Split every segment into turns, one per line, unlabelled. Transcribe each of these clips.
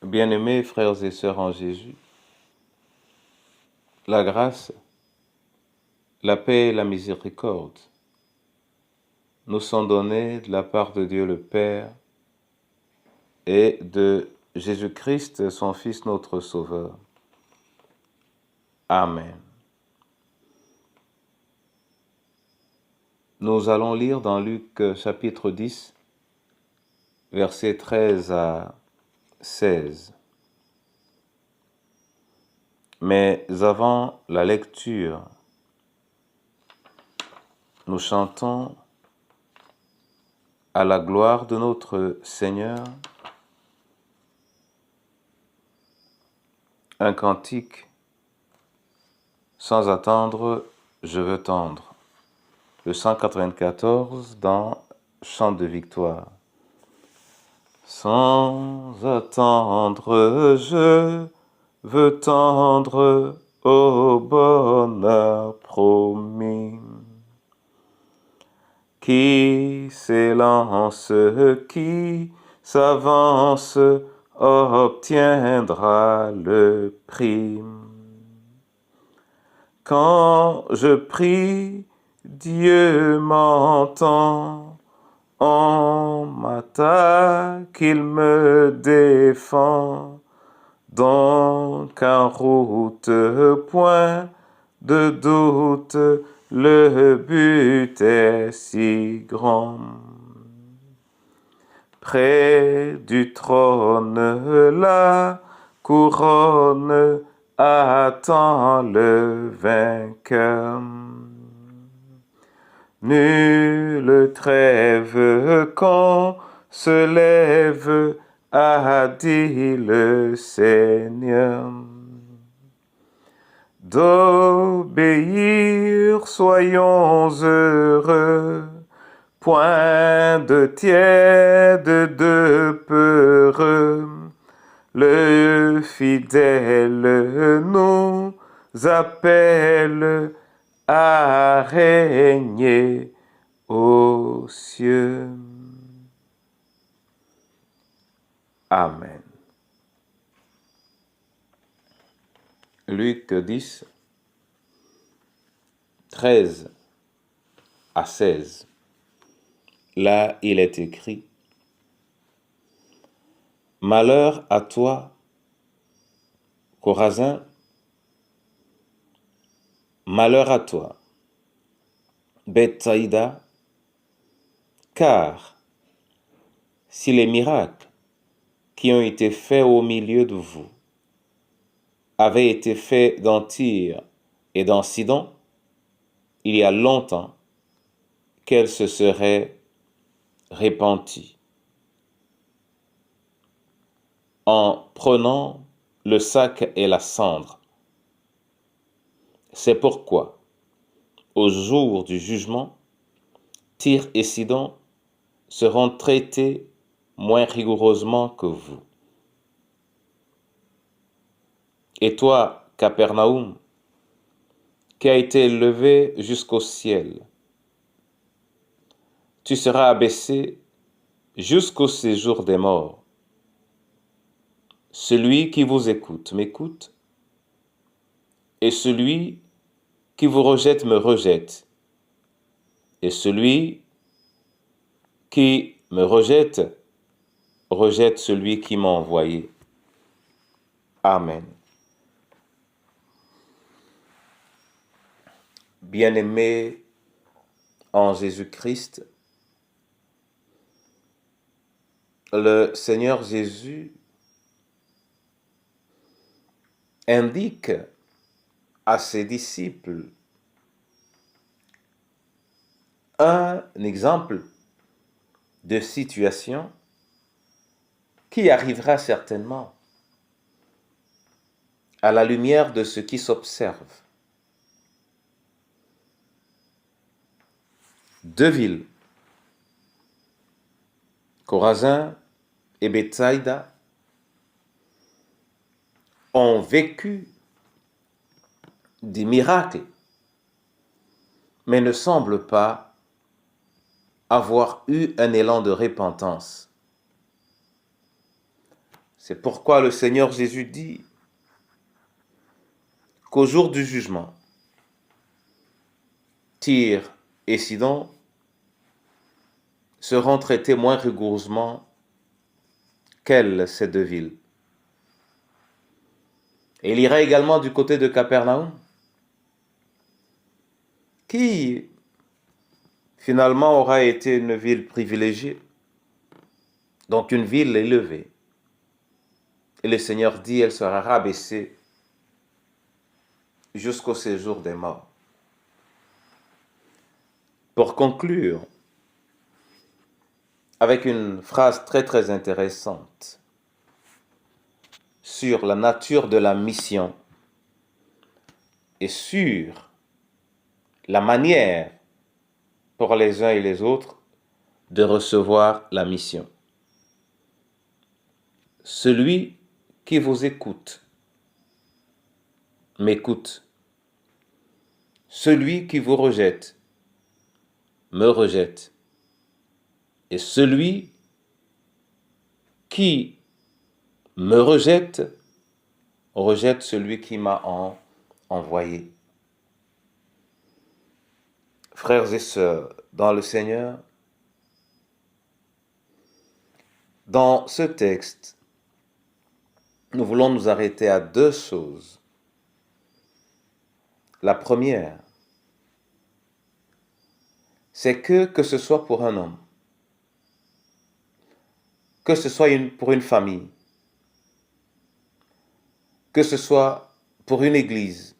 Bien-aimés frères et sœurs en Jésus, la grâce, la paix et la miséricorde nous sont données de la part de Dieu le Père et de Jésus-Christ, son Fils, notre Sauveur. Amen. Nous allons lire dans Luc chapitre 10, versets 13 à 16. Mais avant la lecture, nous chantons à la gloire de notre Seigneur un cantique sans attendre, je veux tendre. Le 194 dans Chant de victoire. Sans attendre, je veux tendre au bonheur promis, qui s'élance, qui s'avance, obtiendra le prix. Quand je prie, Dieu m'entend, on m'attaque, il me défend. Donc en route, point de doute, le but est si grand. Près du trône, la couronne attend le vainqueur. Nulle trêve qu'on se lève, a dit le Seigneur. D'obéir, soyons heureux, point de tiède, de peureux. Le fidèle nous appelle à régner aux cieux. Amen. Luc 10, 13 à 16. Là, il est écrit: Malheur à toi, Chorazin, malheur à toi, Bethsaïda, car si les miracles qui ont été faits au milieu de vous avaient été faits dans Tyr et dans Sidon, il y a longtemps qu'elle se serait repentie en prenant le sac et la cendre. C'est pourquoi, au jour du jugement, Tyr et Sidon seront traités moins rigoureusement que vous. Et toi, Capernaum, qui a été élevé jusqu'au ciel, tu seras abaissé jusqu'au séjour des morts. Celui qui vous écoute m'écoute, et celui qui vous rejette me rejette, et celui qui me rejette rejette celui qui m'a envoyé. Amen. Bien-aimés en Jésus-Christ, le Seigneur Jésus indique à ses disciples un exemple de situation qui arrivera certainement à la lumière de ce qui s'observe. Deux villes, Chorazin et Bethsaïda, ont vécu des miracles, mais ne semblent pas avoir eu un élan de repentance. C'est pourquoi le Seigneur Jésus dit qu'au jour du jugement, Tyr et Sidon seront traités moins rigoureusement qu'elles, ces deux villes. Et il ira également du côté de Capernaum, qui finalement aura été une ville privilégiée, donc une ville élevée. Et le Seigneur dit, elle sera rabaissée jusqu'au séjour des morts. Pour conclure, avec une phrase très très intéressante sur la nature de la mission et sur la manière pour les uns et les autres de recevoir la mission. Celui qui vous écoute m'écoute. Celui qui vous rejette me rejette. Et celui qui me rejette rejette celui qui m'a envoyé. Frères et sœurs dans le Seigneur, dans ce texte, nous voulons nous arrêter à deux choses. La première, c'est que ce soit pour un homme, que ce soit pour une famille, que ce soit pour une église,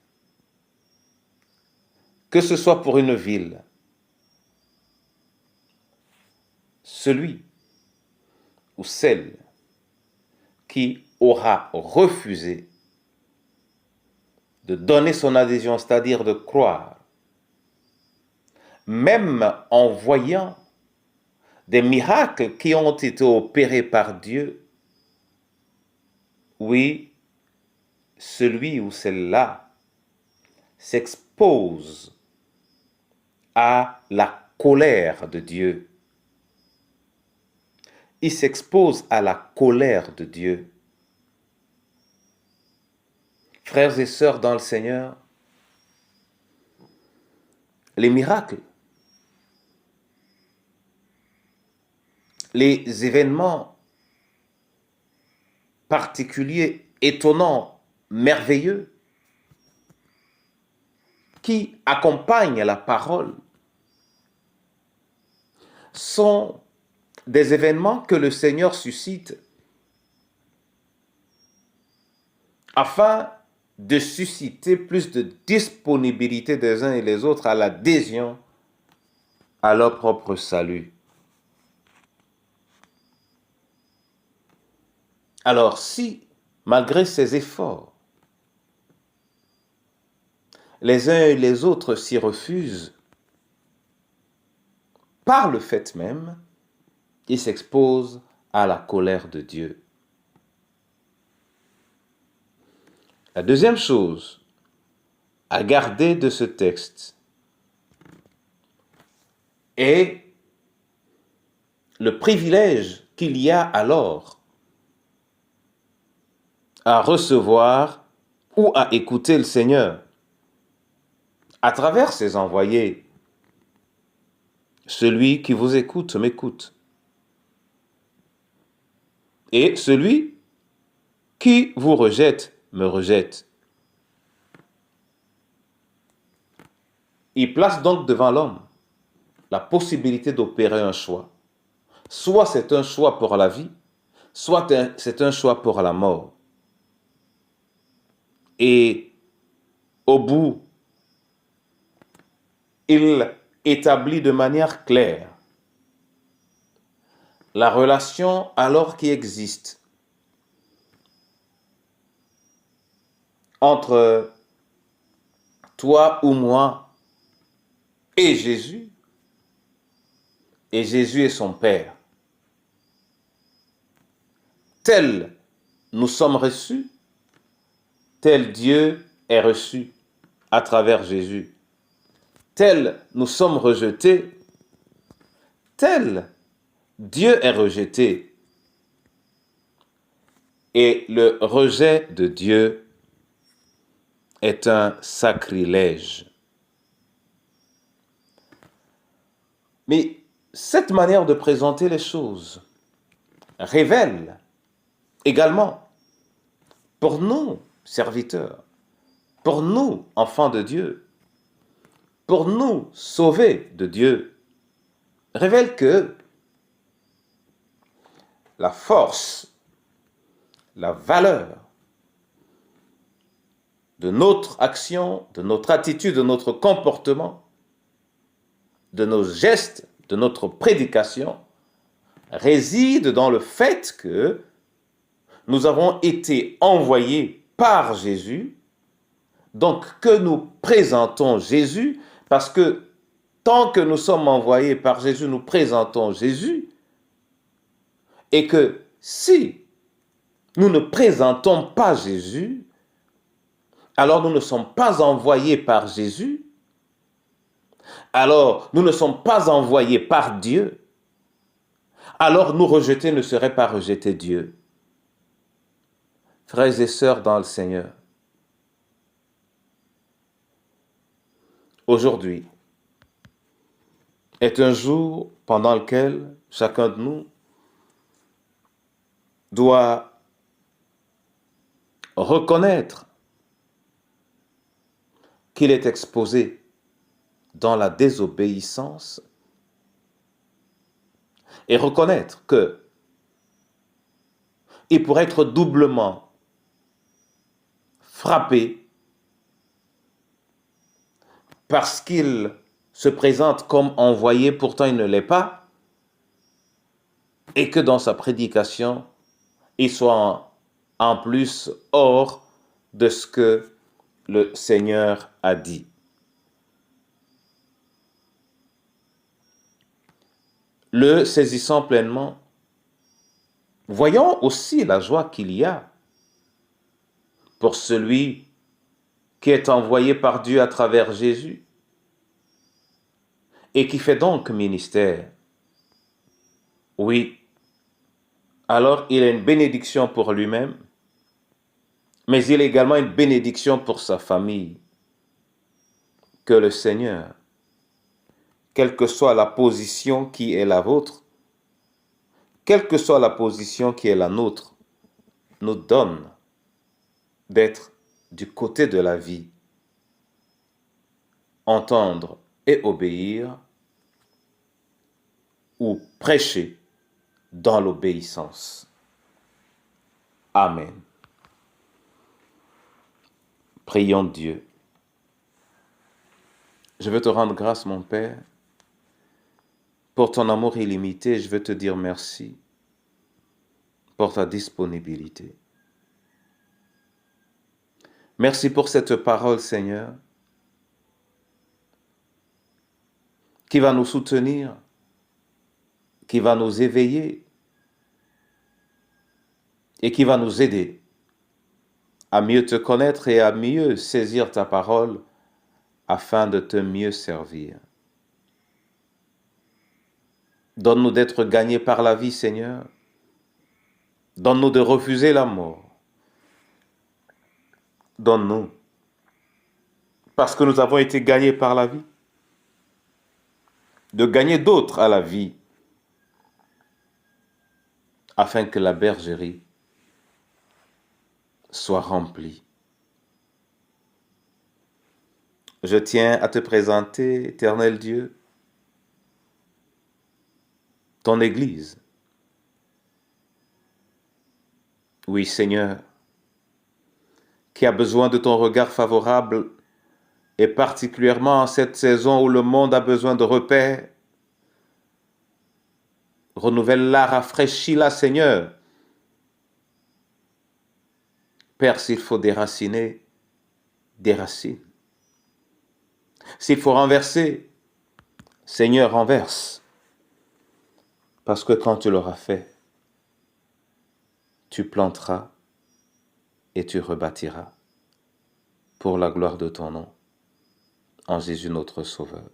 que ce soit pour une ville, celui ou celle qui aura refusé de donner son adhésion, c'est-à-dire de croire, même en voyant des miracles qui ont été opérés par Dieu, oui, celui ou celle-là s'expose à la colère de Dieu. Il s'expose à la colère de Dieu. Frères et sœurs dans le Seigneur, les miracles, les événements particuliers, étonnants, merveilleux, qui accompagnent la parole, sont des événements que le Seigneur suscite afin de susciter plus de disponibilité des uns et des autres à l'adhésion à leur propre salut. Alors si, malgré ces efforts, les uns et les autres s'y refusent, par le fait même, ils s'exposent à la colère de Dieu. La deuxième chose à garder de ce texte est le privilège qu'il y a alors à recevoir ou à écouter le Seigneur à travers ses envoyés. Celui qui vous écoute m'écoute. Et celui qui vous rejette me rejette. Il place donc devant l'homme la possibilité d'opérer un choix. Soit c'est un choix pour la vie, soit c'est un choix pour la mort. Et au bout, il établit de manière claire la relation alors qui existe entre toi ou moi et Jésus et son Père. Tel nous sommes reçus, tel Dieu est reçu à travers Jésus. Tel nous sommes rejetés, tel Dieu est rejeté. Et le rejet de Dieu est un sacrilège. Mais cette manière de présenter les choses révèle également, pour nous, serviteurs, pour nous, enfants de Dieu, pour nous, sauvés de Dieu, révèle que la force, la valeur de notre action, de notre attitude, de notre comportement, de nos gestes, de notre prédication, réside dans le fait que nous avons été envoyés par Jésus, donc que nous présentons Jésus, parce que tant que nous sommes envoyés par Jésus, nous présentons Jésus, et que si nous ne présentons pas Jésus, alors nous ne sommes pas envoyés par Jésus, alors nous ne sommes pas envoyés par Dieu, alors nous rejeter ne serait pas rejeter Dieu. Frères et sœurs dans le Seigneur, aujourd'hui est un jour pendant lequel chacun de nous doit reconnaître qu'il est exposé dans la désobéissance et reconnaître que il pourrait être doublement frappé parce qu'il se présente comme envoyé, pourtant il ne l'est pas, et que dans sa prédication, il soit en plus hors de ce que le Seigneur a dit. Le saisissant pleinement, voyons aussi la joie qu'il y a pour celui qui est envoyé par Dieu à travers Jésus et qui fait donc ministère. Oui, alors il a une bénédiction pour lui-même, mais il a également une bénédiction pour sa famille. Que le Seigneur, quelle que soit la position qui est la vôtre, quelle que soit la position qui est la nôtre, nous donne d'être du côté de la vie, entendre et obéir, ou prêcher dans l'obéissance. Amen. Prions Dieu. Je veux te rendre grâce, mon Père, pour ton amour illimité. Je veux te dire merci pour ta disponibilité. Merci pour cette parole, Seigneur, qui va nous soutenir, qui va nous éveiller et qui va nous aider à mieux te connaître et à mieux saisir ta parole afin de te mieux servir. Donne-nous d'être gagnés par la vie, Seigneur. Donne-nous de refuser la mort. Donne-nous, parce que nous avons été gagnés par la vie, de gagner d'autres à la vie, afin que la bergerie soit remplie. Je tiens à te présenter, éternel Dieu, ton Église. Oui, Seigneur, qui a besoin de ton regard favorable, et particulièrement en cette saison où le monde a besoin de repères. Renouvelle-la, rafraîchis-la, Seigneur. Père, s'il faut déraciner, déracine. S'il faut renverser, Seigneur, renverse. Parce que quand tu l'auras fait, tu planteras et tu rebâtiras pour la gloire de ton nom, en Jésus notre Sauveur.